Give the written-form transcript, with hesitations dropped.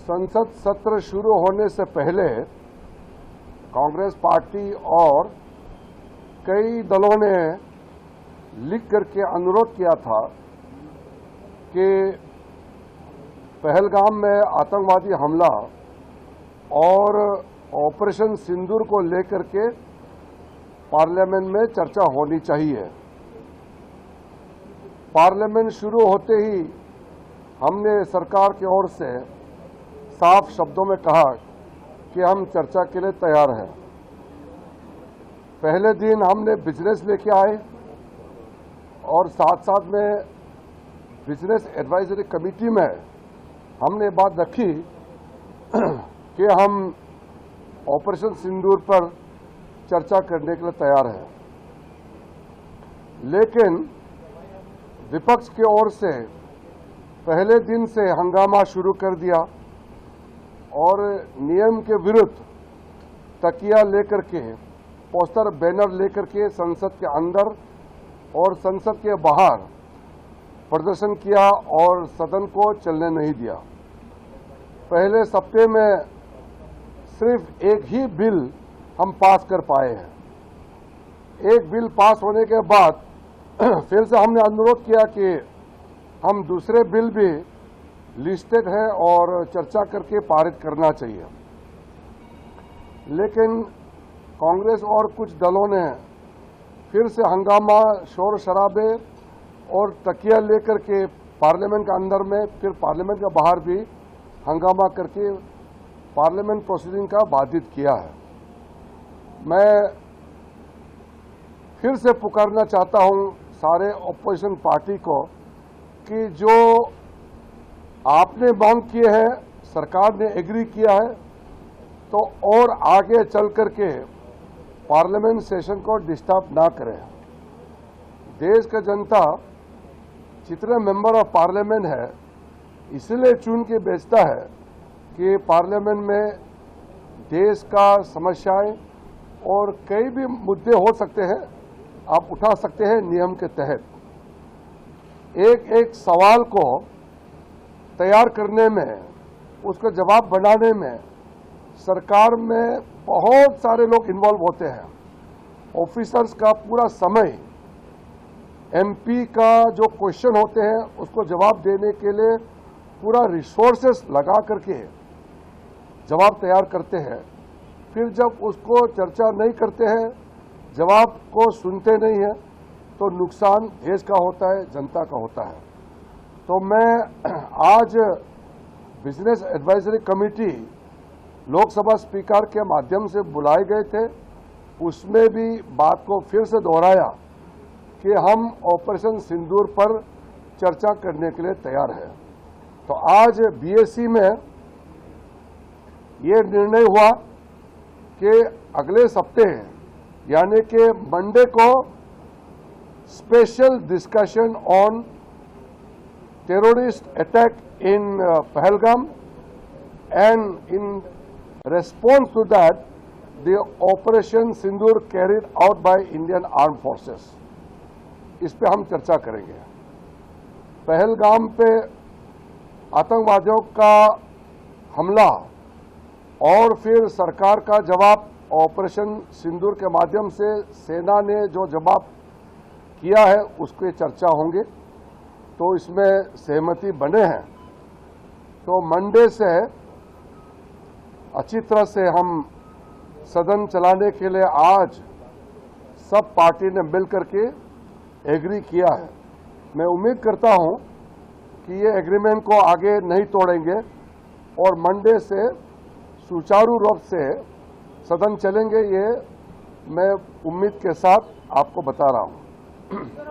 संसद सत्र शुरू होने से पहले कांग्रेस पार्टी और कई दलों ने लिख करके अनुरोध किया था कि पहलगाम में आतंकवादी हमला और ऑपरेशन सिंदूर को लेकर के पार्लियामेंट में चर्चा होनी चाहिए। पार्लियामेंट शुरू होते ही हमने सरकार की ओर से साफ शब्दों में कहा कि हम चर्चा के लिए तैयार हैं। पहले दिन हमने बिजनेस लेके आए और साथ साथ में बिजनेस एडवाइजरी कमेटी में हमने बात रखी कि हम ऑपरेशन सिंदूर पर चर्चा करने के लिए तैयार हैं, लेकिन विपक्ष की ओर से पहले दिन से हंगामा शुरू कर दिया और नियम के विरुद्ध तकिया लेकर के, पोस्टर बैनर लेकर के संसद के अंदर और संसद के बाहर प्रदर्शन किया और सदन को चलने नहीं दिया। पहले सप्ताह में सिर्फ एक ही बिल हम पास कर पाए हैं। एक बिल पास होने के बाद फिर से हमने अनुरोध किया कि हम दूसरे बिल भी लिस्टेड है और चर्चा करके पारित करना चाहिए, लेकिन कांग्रेस और कुछ दलों ने फिर से हंगामा, शोर शराबे और तकिया लेकर के पार्लियामेंट के अंदर में, फिर पार्लियामेंट के बाहर भी हंगामा करके पार्लियामेंट प्रोसीडिंग का बाधित किया है। मैं फिर से पुकारना चाहता हूं सारे ऑपोजिशन पार्टी को कि जो आपने मांग किए हैं, सरकार ने एग्री किया है, तो और आगे चल करके पार्लियामेंट सेशन को डिस्टर्ब ना करें। देश का जनता जितने मेंबर ऑफ पार्लियामेंट है इसलिए चुन के भेजता है कि पार्लियामेंट में देश का समस्याएं और कई भी मुद्दे हो सकते हैं, आप उठा सकते हैं नियम के तहत। एक एक सवाल को तैयार करने में, उसका जवाब बनाने में सरकार में बहुत सारे लोग इन्वॉल्व होते हैं। ऑफिसर्स का पूरा समय, एमपी का जो क्वेश्चन होते हैं उसको जवाब देने के लिए पूरा रिसोर्सेस लगा करके जवाब तैयार करते हैं। फिर जब उसको चर्चा नहीं करते हैं, जवाब को सुनते नहीं हैं, तो नुकसान देश का होता है, जनता का होता है। तो मैं आज business advisory committee Lok Sabha speaker के माध्यम से बुलाए गए थे, उसमें भी बात को फिर से दोहराया कि हम ऑपरेशन सिंदूर पर चर्चा करने के लिए तैयार हैं। तो आज बीएससी में ये निर्णय हुआ कि अगले सप्ताह यानी कि मंडे को special discussion on terrorist attack in Pahalgam and in response to that the operation Sindoor carried out by Indian Armed Forces, इस पे हम चर्चा करेंगे। पहलगाम पे आतंकवादियों का हमला और फिर सरकार का जवाब ऑपरेशन सिंदूर के माध्यम से सेना ने जो जवाब किया है उसके चर्चा होंगे, तो इसमें सहमति बने हैं। तो मंडे से अच्छी तरह से हम सदन चलाने के लिए आज सब पार्टी ने मिल करके एग्री किया है। मैं उम्मीद करता हूं कि ये एग्रीमेंट को आगे नहीं तोड़ेंगे और मंडे से सुचारू रूप से सदन चलेंगे, ये मैं उम्मीद के साथ आपको बता रहा हूं।